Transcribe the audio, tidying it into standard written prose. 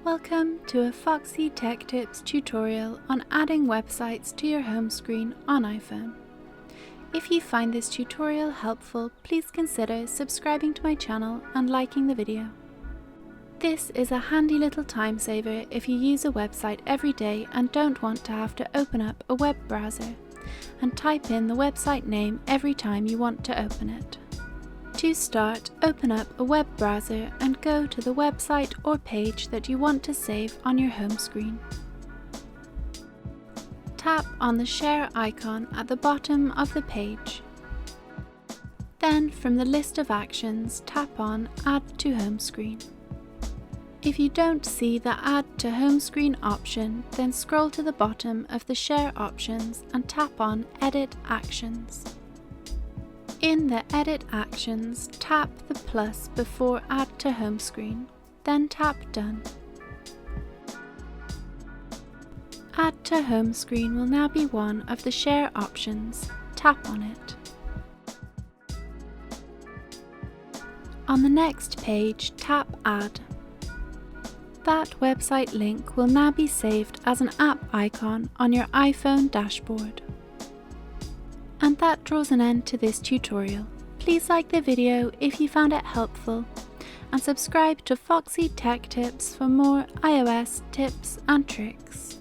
Welcome to a Foxy Tech Tips tutorial on adding websites to your home screen on iPhone. If you find this tutorial helpful, please consider subscribing to my channel and liking the video. This is a handy little time saver if you use a website every day and don't want to have to open up a web browser and type in the website name every time you want to open it. To start, open up a web browser and go to the website or page that you want to save on your home screen. Tap on the share icon at the bottom of the page. Then from the list of actions, tap on Add to Home Screen. If you don't see the Add to Home Screen option, then scroll to the bottom of the Share options and tap on Edit Actions. In the Edit Actions, tap the plus before Add to Home Screen, then tap Done. Add to Home Screen will now be one of the Share options. Tap on it. On the next page, tap Add. That website link will now be saved as an app icon on your iPhone dashboard. And that draws an end to this tutorial. Please like the video if you found it helpful and subscribe to Foxy Tech Tips for more iOS tips and tricks.